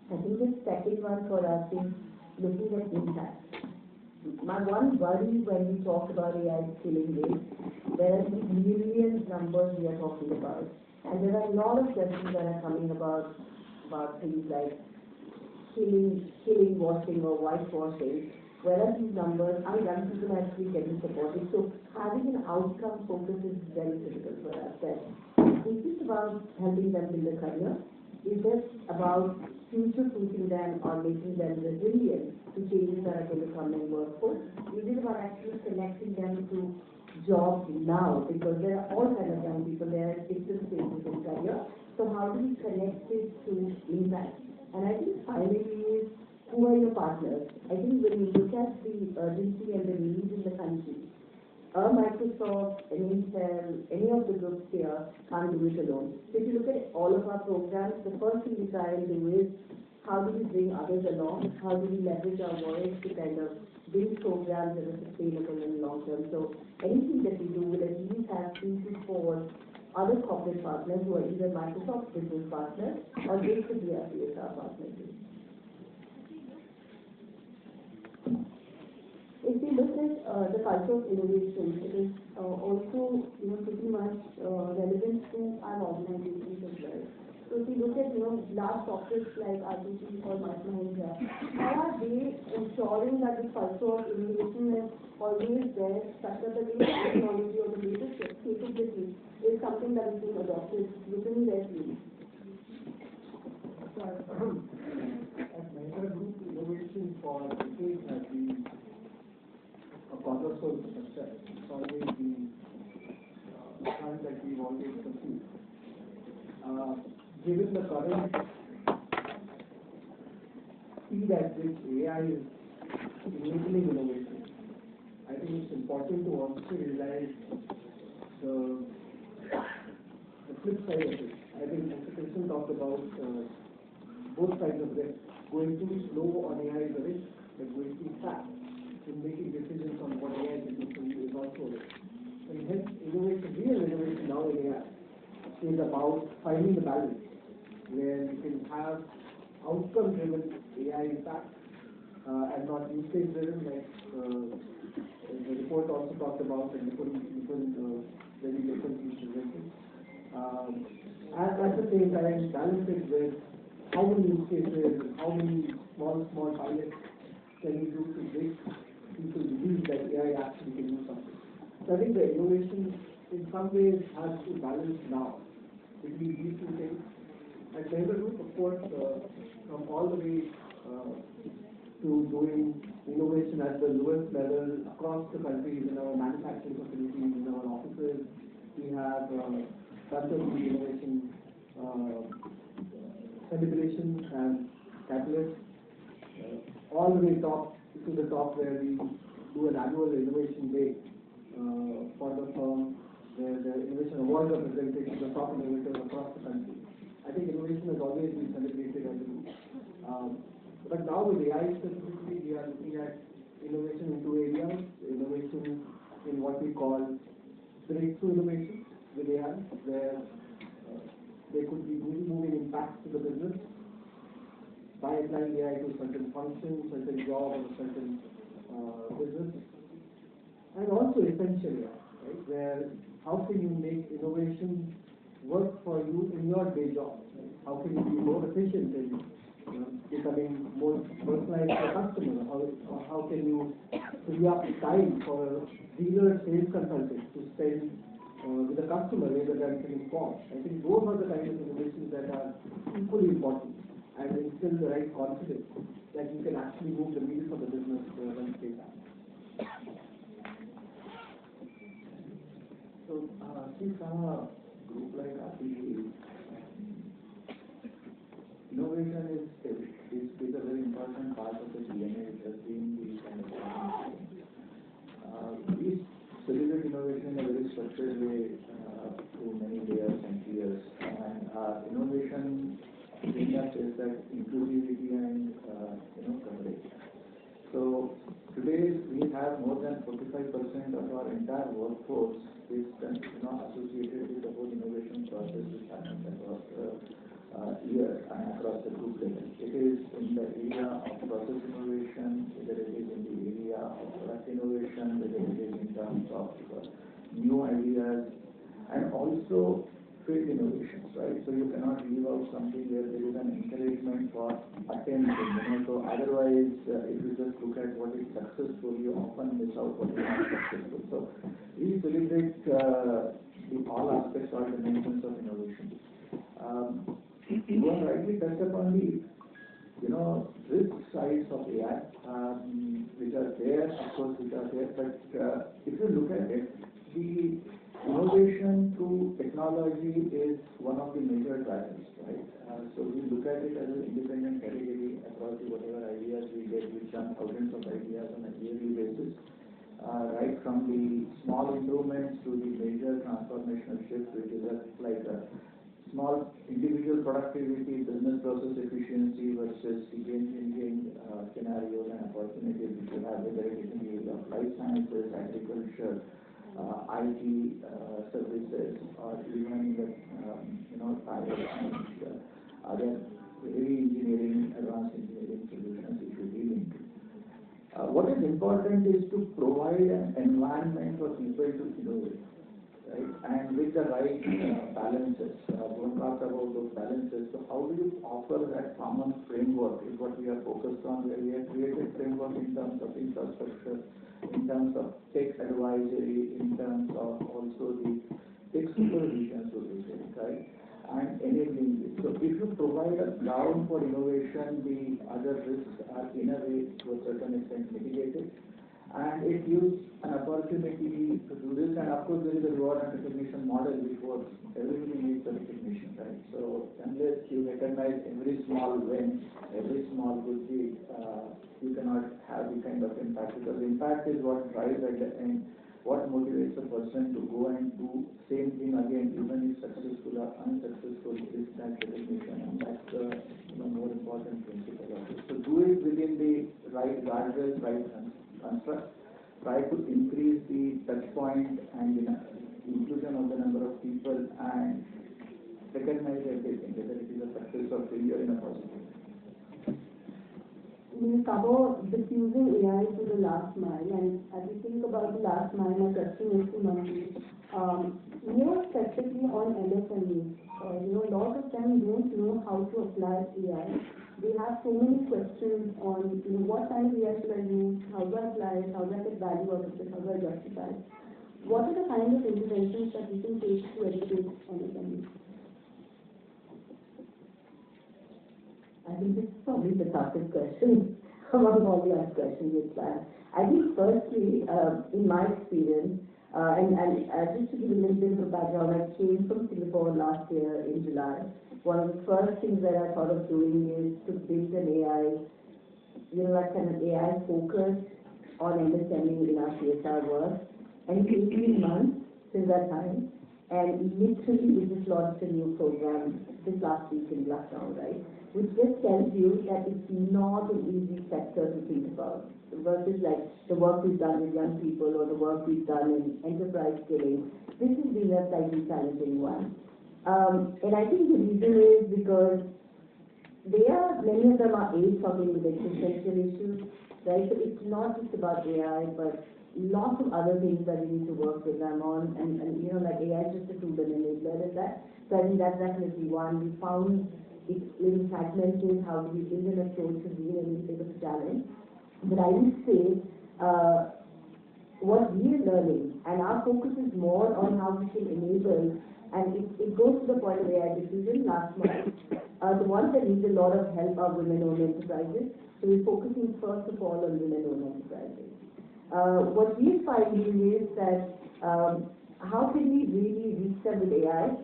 I think the second one for us is looking at impact. My one worry when we talk about AI skilling is there are these millions numbers we are talking about, and there are a lot of questions that are coming about things like skilling washing or whitewashing. Where are these numbers? Are young people actually getting supported? So having an outcome focus is very critical for us. That is this about helping them build a career? Is this about future-proofing them or making them resilient to changes that are going to come in workforce? Is it about actually connecting them to jobs now? Because there are all kinds of young people, there are different stages in career. So how do we connect it to impact? And I think finally is, who are your partners? I think when you look at the urgency and the needs in the country, Microsoft, Intel, any of the groups here can't do it alone. So if you look at all of our programs, the first thing we try and do is how do we bring others along? How do we leverage our voice to kind of build programs that are sustainable in the long term? So anything that we do will at least have 3 to 4 other corporate partners who are either Microsoft business partners or they could be our CSR partners. If we look at the culture of innovation, it is also pretty much relevant to our organizations as well. So if we look at large topics like RTC or Mahima, how are they ensuring that the culture of innovation is always there, such that the latest technology or the latest capability is something that is being adopted within their field? At Mahima Group, innovation for decades has been a cornerstone for success. It's always been a plan that we've always pursued. Given the current speed at which AI is enabling innovation, I think it's important to also realize the flip side of it. I think Mr. Krishnan talked about both sides of it. Going too slow on AI is a risk, but going too fast in making decisions on what AI is doing is also a risk. And hence, innovation, real innovation now in AI is about finding the balance where you can have outcome-driven AI impact and not usage-driven, like the report also talked about and different very differently presented. At the same time, balance it with how many use cases, how many small pilots can you do to make people believe that AI actually can do something. So I think the innovation in some ways has to balance now between these two things. And Mahima Group, of course, from all the way to doing innovation at the lowest level across the country in our manufacturing facilities, in our offices, we have custom innovation celebrations and catalysts, all the way to the top where we do an annual innovation day for the firm, where the innovation awards are presented to the top innovators across the country. I think innovation has always been celebrated as a group. But now with AI specifically, we are looking at innovation in 2 areas, innovation in what we call breakthrough innovation with AI, where there could be moving impacts to the business by applying AI to certain functions, certain job, or certain business. And also essential AI, right, where how can you make innovation work for you in your day job? Right? How can you be more efficient in becoming more personalized to a customer? How can you free up time for a dealer sales consultant to spend with the customer rather than filling forms? I think those are the kinds of innovations that are equally important and instill the right confidence that you can actually move the needle for the business when it takes time. So, see, from a group like RTC, innovation is a very important part of the DNA. It has been the kind of we celebrate innovation in a very structured way through many layers and tiers. And innovation in that is that inclusivity and coverage. So today we have more than 45% of our entire workforce is associated with the whole innovation process which happens across the year and across the group level. It is in the area of process innovation, whether it is in the area of product innovation, whether it is in terms of new ideas, and also field innovations, right? So you cannot leave out something where there is an encouragement for attention, So otherwise, if you just look at what is successful, you often miss out what is not successful. So we celebrate all aspects or dimensions of innovation. You have rightly touched upon the, risk sides of AI, which are there, of course, but if you look at it, the innovation through technology is one of the major drivers, right? So we look at it as an independent category across whatever ideas we get. We run thousands of ideas on a yearly basis, right from the small improvements to the major transformational shift, which is like a small individual productivity, business process efficiency versus the game-changing scenarios and opportunities which you have, whether it is in the area of life sciences, agriculture, IT services, or even the science and other heavy engineering, advanced engineering solutions which we deal into. What is important is to provide an environment for people to innovate, right? And with the right balances. Don't talk about those balances. So how do you offer that common framework is what we are focused on, where we have created framework in terms of infrastructure, in terms of tech advisory, in terms of also the tech supervision solution, right? And enabling it. So if you provide a ground for innovation, the other risks are in a way to a certain extent mitigated. And it gives an opportunity to do this. And of course, there is a reward and recognition model which works. Everybody needs a recognition, right? So unless you recognize every small win, every small good deed, you cannot have the kind of impact. Because impact is what drives at the end, what motivates a person to go and do same thing again, even if successful or unsuccessful, is that recognition, and that's the more important principle of it. So do it within the right guardrails, right construct. Try to increase the touch point and inclusion of the number of people, and recognize everything, whether it is a success or failure in a positive way. We cover diffusing AI to the last mile, and as we think about the last mile, my question is to Manju. More specifically on MSMEs, a lot of them don't know how to apply AI. They have so many questions on, what kind of AI should I use, how do I apply it, how do I get value out of it, how do I justify it? What are the kind of interventions that we can take to educate MSMEs? I think this is probably the toughest question among all the other questions we've planned. I think firstly, in my experience, and just to give a little bit of a background, I came from Singapore last year in July. One of the first things that I thought of doing is to build an AI, like kind of AI focus on MSME in our CSR work. And it's 18 months since that time, and literally we just launched a new program this last week in lockdown, right? Which just tells you that it's not an easy sector to think about versus like the work we've done with young people or the work we've done in enterprise skilling. This has been a slightly challenging one. And I think the reason is because many of them are struggling with existential issues, right? So it's not just about AI, but lots of other things that we need to work with them on, and like AI is just a tool and enabler of that. So I think that's definitely one. We found it's little fragmented, how do we build an approach to being a little bit of a challenge. But I would say what we are learning, and our focus is more on how we can enable, and it goes to the point of AI diffusion last month. The ones that need a lot of help are women-owned enterprises. So we're focusing first of all on women-owned enterprises. What we're finding is that how can we really reach them with AI?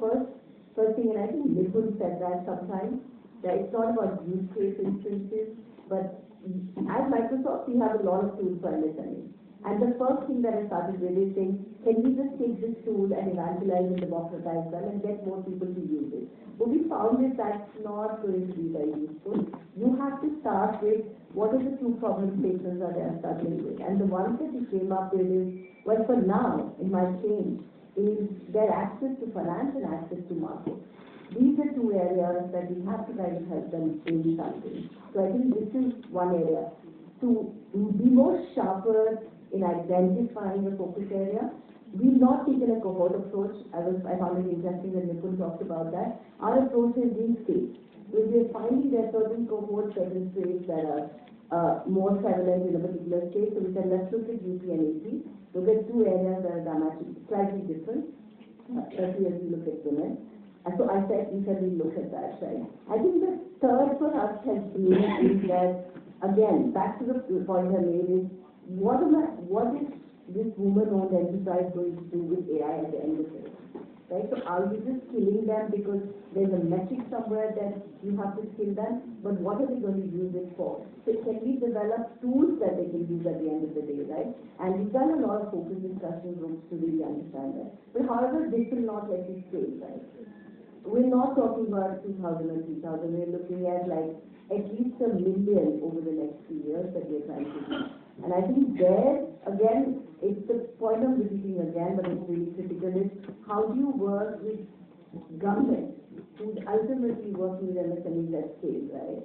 First thing, and I think Nikhil said that sometimes, that it's not about use case instances, but at Microsoft we have a lot of tools for MSMEs. And the first thing that I started with is saying, can we just take this tool and evangelize and democratize them and get more people to use it? But we found is that's not going to be very useful. You have to start with what are the two problem statements that they are struggling with. And the ones that we came up with is, well, for now, it might change, is their access to finance and access to market. these are two areas that we have to kind of help them in something. So I think this is one area. To be more sharper in identifying the focus area, we've not taken a cohort approach. I found it interesting that Nipun talked about that. Our approach has been states. If we're finding there are certain cohorts, certain states that are more prevalent in a particular state, so we said let's look at UP and AP. Look at two areas that are dramatically slightly different, especially as we look at women. And so we said we look at that, right? I think the third for us has been is that, again, back to the point I made is, what is this woman-owned enterprise going to do with AI at the end of it? Right? So are you just killing them because there's a metric somewhere that you have to kill them, but what are they going to use it for? So can we develop tools that they can use at the end of the day, right? And we've done a lot of focus discussion groups to really understand that. But however, this will not let you scale, right? We're not talking about 2,000 or 3,000. We're looking at like at least 1 million over the next 3 years that we're trying to do. And I think there, again, it's the point I'm repeating again, but it's really critical, is how do you work with government who's ultimately working with MSMEs at scale, right?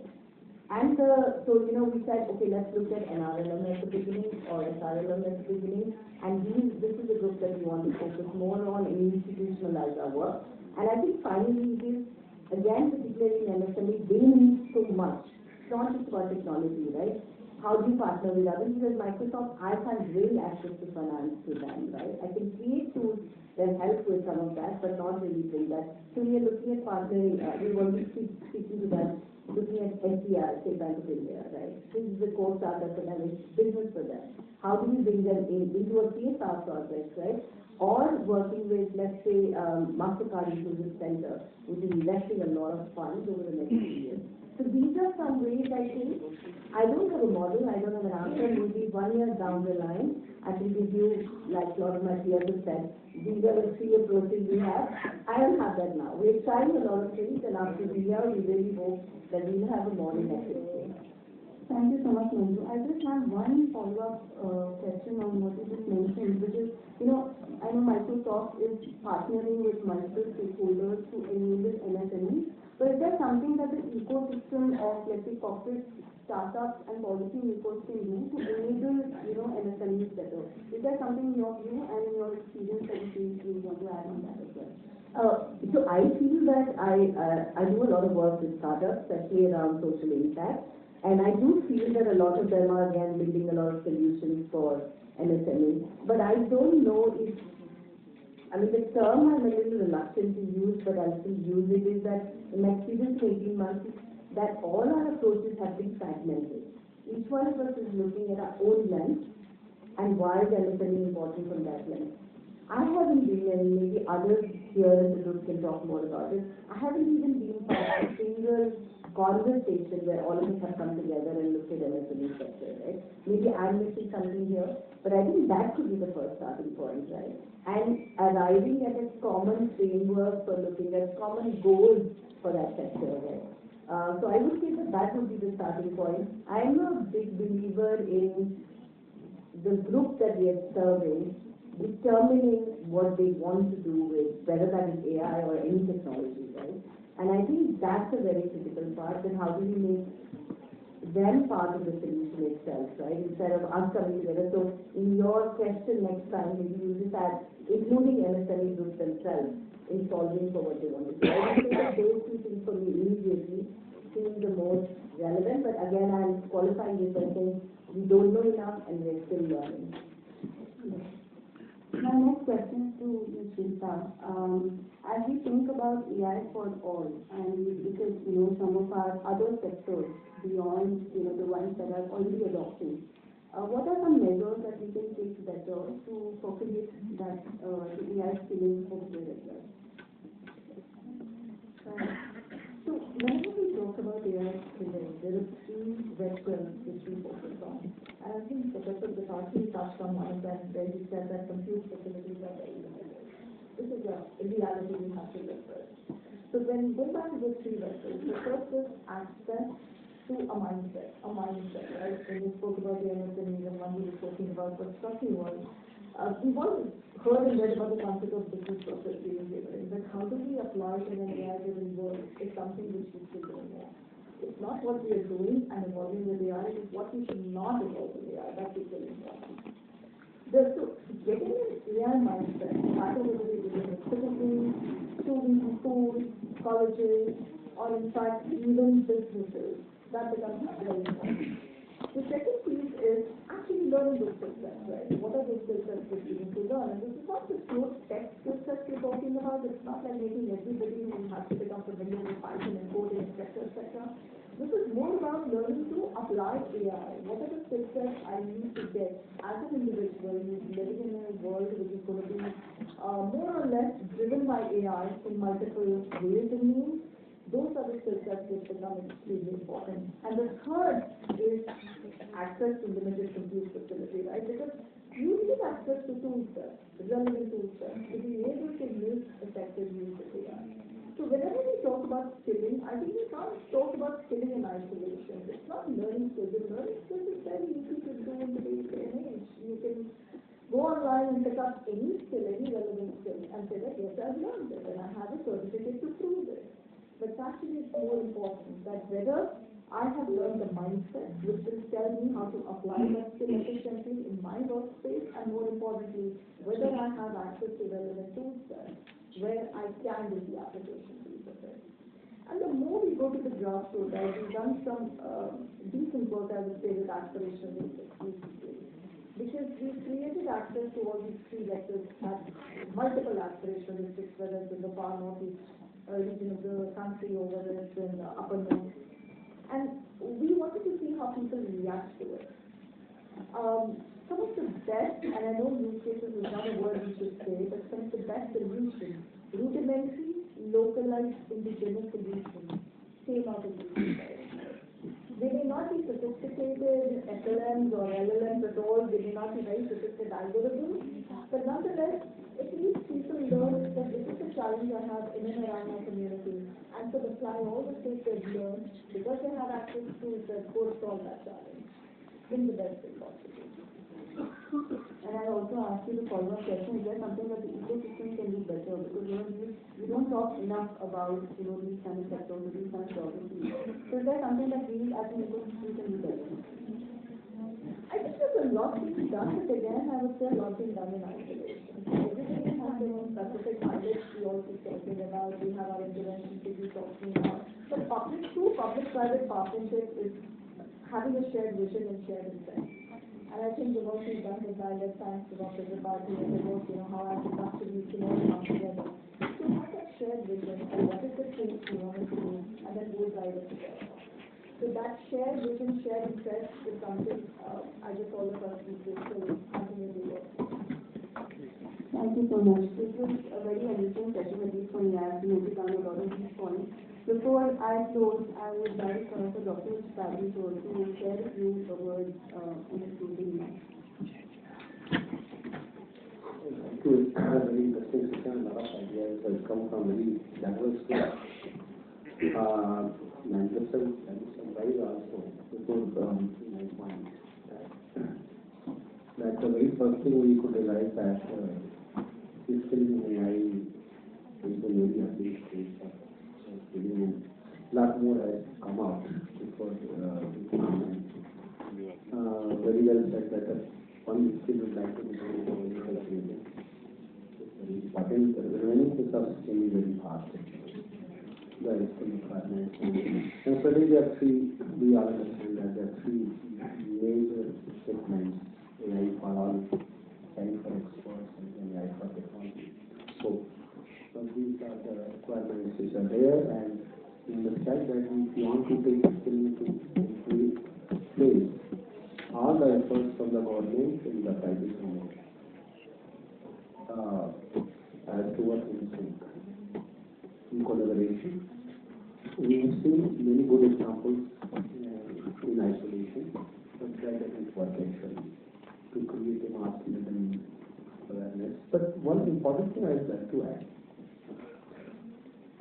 And so, we said, okay, let's look at NRLM at the beginning or SRLM at the beginning, and this is a group that we want to focus more on and institutionalize our work. And I think finally it is, again, particularly in MSME, they need so much. It's not just about technology, right? How do you partner with others? Because Microsoft, I can't bring access to finance to them, right? I can create tools that help with some of that, but not really bring that. So we are looking at partnering, we're already speaking to them, looking at SDR, say Bank of India, right? This is the core startup and having business for them. How do we bring them into a CSR project, right? Or working with, let's say, MasterCard Inclusive Center, which is investing a lot of funds over the next few years. So these are some ways I think. I don't have a model, I don't have an answer. Maybe 1 year down the line, I can give you, like a lot of my peers have said, these are the 3 approaches we have. I don't have that now. We're trying a lot of things, and after the year, we really hope that we will have a model next year. Thank you so much, Manju. I just have one follow-up question on what you just mentioned, which is, I know Microsoft is partnering with multiple stakeholders to enable MSMEs, but is there something that the ecosystem of, let's say, corporate startups and policymakers can do to enable, MSMEs better? Is there something in your view and in your experience that you want to add on that as well? So I feel that I do a lot of work with startups, especially around social impact. And I do feel that a lot of them are, again, building a lot of solutions for MSMEs. But I don't know if, the term I'm a little reluctant to use, but I'll still use it, is that in my experience in 18 months, that all our approaches have been fragmented. Each one of us is looking at our own lens and why is MSME important from that lens. I haven't been, and maybe others here in the group can talk more about it, I haven't even been part of a single conversation where all of us have come together and looked at MSME sector, right? Maybe I'm missing something here, but I think that could be the first starting point, right? And arriving at a common framework for looking at common goals for that sector, right? So I would say that would be the starting point. I'm a big believer in the group that we are serving determining what they want to do with, whether that is AI or any technology, right? And I think that's a very critical part, and how do we make them part of the solution itself, right? Instead of us coming together. So in your question next time, maybe you just add, including MSME groups themselves in solving for what they want to do. I think that those two things for me immediately seem the most relevant, but again, I'm qualifying this by saying we don't know enough and we're still learning. My next question to Ms. Kavita. As we think about AI for all, and because some of our other sectors beyond the ones that are already adopting, what are some measures that we can take better to facilitate that the AI skilling over there as well? So whenever we talk about AI skilling, there are 3 vectors which we focus on. And I think Professor Bhatia touched on one of them, where he said that compute facilities are very limited. This is a reality we have to live with. So when we go back to the 3 vectors, the first is access to a mindset, right? When we spoke about the MSMEs and one we were talking about what struck me was, We've all heard and read about the concept of business process engineering, but how do we apply it in an AI-driven world is something which we still don't know. It's not what we are doing and evolving with AI, it is what we should not evolve with AI. That's equally important. So getting an AI mindset, no matter whether we're dealing with citizens, students, schools, colleges, or in fact even businesses, that becomes very important. The second piece is actually learning those skill sets, right? What are those skill sets that we need to learn? And this is not just pure tech skill sets we're talking about. It's not like making everybody who has to become familiar with Python and coding, etc., etc. This is more about learning to apply AI. What are the skill sets I need to get as an individual who's living in a world which is going to be more or less driven by AI in multiple ways and means? Those are the skill sets which become extremely important. And the third is access to limited compute facility, right? Because you need access to tool sets, relevant tool sets, to be able to make effective use of AI. So whenever we talk about skilling, I think we can't talk about skilling in isolation. It's not learning skills. And learning skills is very easy to do in today's day and age. You can go online and pick up any skill, any relevant skill, and say that, yes, I've learned it, and I have a certificate to prove it. But actually it's more important that whether I have learned the mindset, which will tell me how to apply that skill efficiently in my workspace, and more importantly, whether I have access to relevant tool sets where I can do the application piece of it. And the more we go to the grassroots, right, we've done some decent work, I would say, with aspirational districts recently. Because we've created access to all these three vectors at multiple aspirational districts, whether it's in the far northeast region of the country or whether it's in the upper north. And we wanted to see how people react to it. Some of the best, and I know use cases is not a word we should say, but some of the best solutions, rudimentary, localized, indigenous solutions, came out of these. They may not be sophisticated SLMs or LLMs at all, they may not be very sophisticated algorithms, but nonetheless, at least people learn that this is a challenge I have in and around my community, and so apply all the skills they've learned, because they have access to the go solve that challenge. In the best way possible. And I also ask you the follow-up question, is there something that the ecosystem can do better? Because we don't talk enough about these kind of sectors, these kind of geographies. So is there something that we as an ecosystem can do better? I think there's a lot being done, but again, I would say a lot being done in isolation. Everybody has their own specific pilots we all keep talking about, we have our interventions we keep talking about. But public-private partnership is having a shared vision and shared intent. And I think the work we've done with Bhatia, thanks to Dr. Bhatia and the work, how Accenture can all come together. So have that shared vision and what is the thing we want to do, and then go drive it together. So that shared vision, shared interest is something I just all of us need to still continue to work. Thank you so much. This was a very enriching session, at least for me. I have noted down a lot of these points. Before I close, I would like for Dr. Bhatia to share with you the words in his closing remarks. Thank you. Very interesting session. A lot of ideas have come from very diverse groups. And just some advice also before my point. That the very first thing we could realize that skilling in AI is a very early stage. A lot more has come out before very well said that one skill would like to be very important. The remaining things are changing very fast. The skill requirements. And certainly there are we all understand that there are three major segments: AI for all, AI for experts, and AI for technology. So these are the requirements which are there, and we understand that if you want to take skill into place, all the efforts from the government in the private domain as to work in sync, in collaboration. We have seen many good examples in isolation, but that doesn't work actually to create a mass level awareness. But one important thing I would like to add,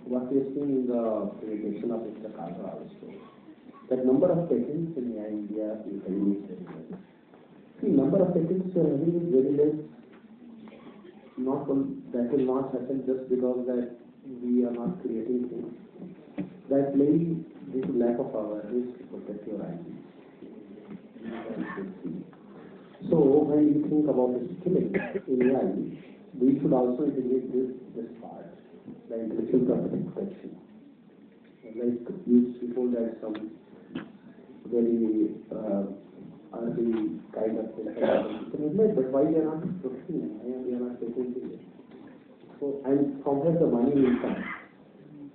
what we have seen in the presentation of Mr. Kavita also, that number of patents in AI India is very less. See, number of patents are having is very less that will not happen just because that we are not creating things. That maybe due to lack of awareness to protect your IP. So when we think about the skilling in AI, we should also integrate this part, the intellectual property protection. Like you told that some very early kind of things, but why they are not protecting them? Why they are not taking it? So, and from where the money will come.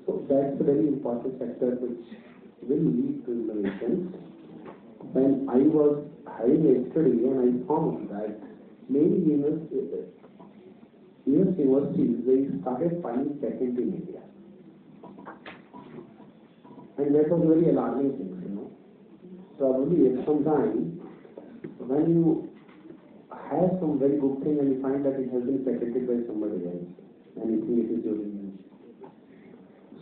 So that's a very important factor which will lead to innovation. When I was having a study and I found that many US universities, they started finding patent in India. And that was very alarming thing, Probably at some time, when you have some very good thing and you find that it has been patented by somebody else, and you think it is your invention.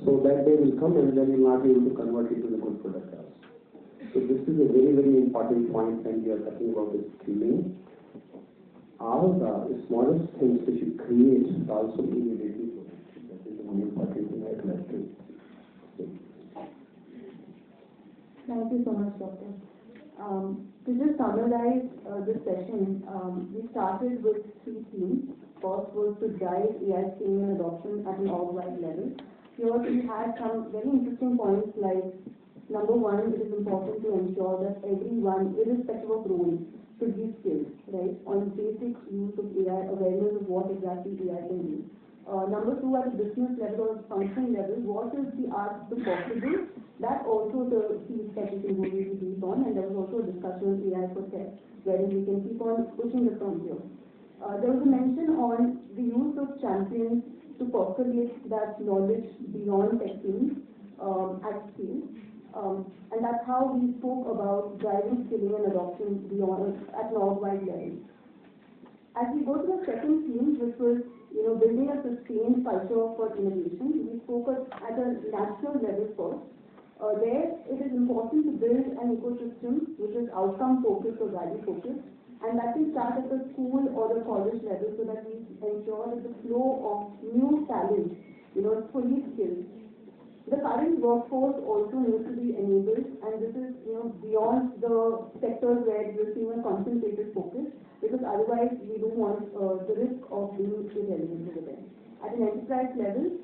So that day will come and then you will not be able to convert it to the good product also. So this is a very, very important point when we are talking about the skilling. All the smallest things which you create should also be immediately protected. That is the one important thing I would like to say. Thank you so much, Doctor. To just summarize this session, we started with 3 themes. First was to drive AI scaling and adoption at an all-wide level. Here we had some very interesting points like, number one, it is important to ensure that everyone, irrespective of role, should be skilled, right, on basic use of AI, awareness of what exactly AI can do. Number two, at a business level or function level, what is the art of the possible? That also the field that we can go really deep on, and there was also a discussion on AI for tech, wherein we can keep on pushing the frontier. There was a mention on the use of champions to percolate that knowledge beyond tech teams at scale. And that's how we spoke about driving skilling and adoption beyond at an all-wide level. As we go to the second theme, which was building a sustained culture for innovation, we spoke at a national level first. There, it is important to build an ecosystem which is outcome-focused or value-focused, and that can start at the school or the college level so that we ensure that the flow of new talent, is fully skilled. The current workforce also needs to be enabled, and this is, beyond the sectors where we're seeing a concentrated focus, because otherwise we don't want the risk of being irrelevant over there. At an enterprise level,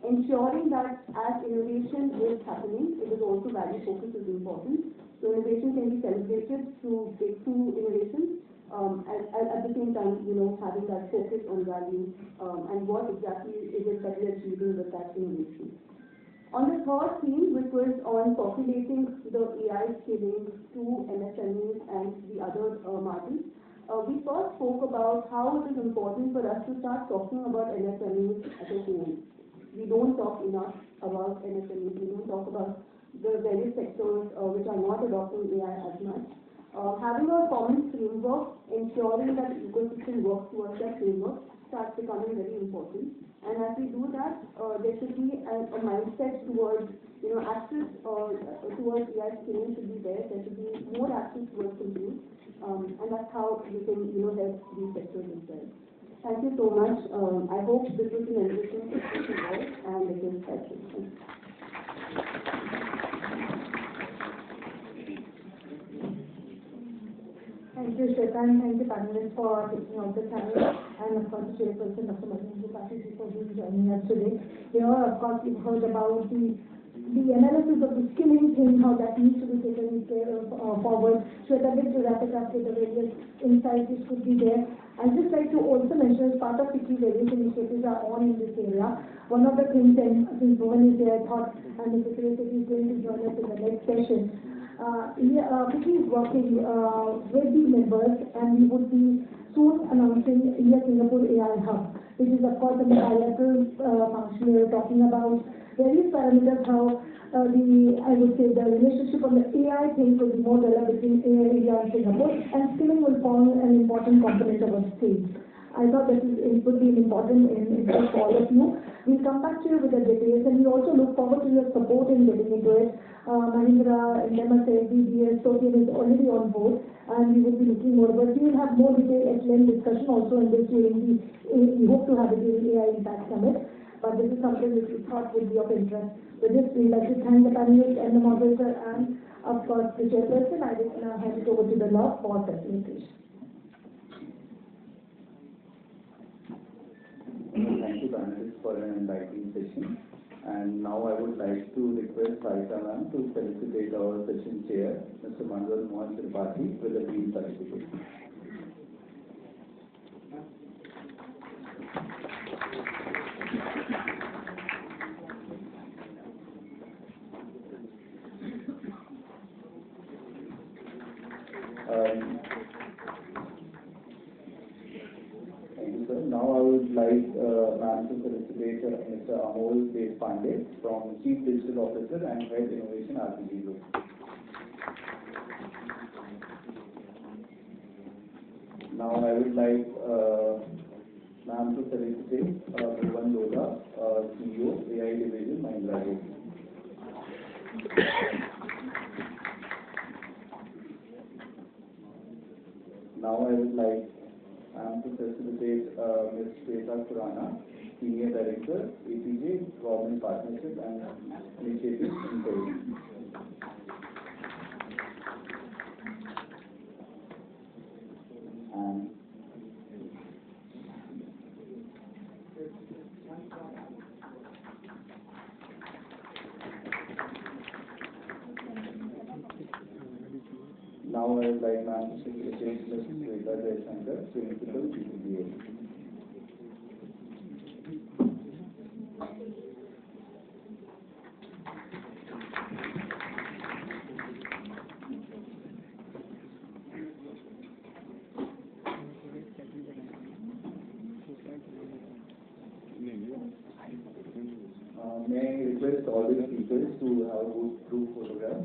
ensuring that as innovation is happening, it is also value focus is important. So innovation can be celebrated through breakthrough innovation, at the same time, having that focus on value and what exactly is it that we are achieving with that innovation. On the third theme, which was on populating the AI skilling to MSMEs and the other margins, we first spoke about how it is important for us to start talking about MSMEs as a whole. We don't talk enough about MSMEs. We don't talk about the various sectors which are not adopting AI as much. Having a common framework, ensuring that the ecosystem works towards that framework starts becoming very important. And as we do that, there should be a mindset towards, access towards AI skilling should be there. There should be more access towards compute, and that's how we can, help these sectors as well. Thank you so much. I hope this was an enriching session and it is helpful. Thank you, Shweta, and thank you, panelists, for taking out the time, and of course, the chairperson, Dr. Mahima, for joining us today. Here, of course, we've heard about the analysis of the skilling thing, how that needs to be taken forward. Shweta did wrap it up with the various insights which could be there. I'd just like to also mention, as part of the various initiatives are on in this area. One of the things, and since Bhuvan is there, I thought, and the secretary is going to join us in the next session. Vicky is working with the members, and we would be soon announcing India-Singapore AI Hub, which is, of course, a bilateral function. We are talking about various parameters, how I would say, the relationship on the AI thing will be more developed between India and Singapore, and skilling will form an important component of our state. I thought it would be important interest for all of you. We'll come back to you with the details, and we also look forward to your support in getting into it. Mahindra, MSA, BBS, Token is already on board, and we will be looking more. But we will have more detailed excellent discussion also in this during we hope to have it during AI Impact Summit. But this is something which we thought would be of interest. With this, we'd like to thank the panelists and the moderator, and of course the chairperson. I will now hand it over to the law for facilitation. Thank you, panelists, for an enlightening session. And now I would like to request Kavita ma'am to felicitate our session chair, Mr. Mohan Tripathi, with a green certificate. Thank you, sir. Now I would like ma'am to felicitate Mr. Amol Pandey from Chief Digital Officer and Head Innovation RPG Group. Now I would like ma'am to felicitate Bhuvan Lodha, CEO, AI Division, Mahindra Group. Now I would like to facilitate Ms. Khurana, Senior Director, APJ, Government Partnership and Initiatives in Korea. And now I would like ma'am to facilitate Ms. Accenture, Principal, PCBA. May I request all the speakers to have a group photograph?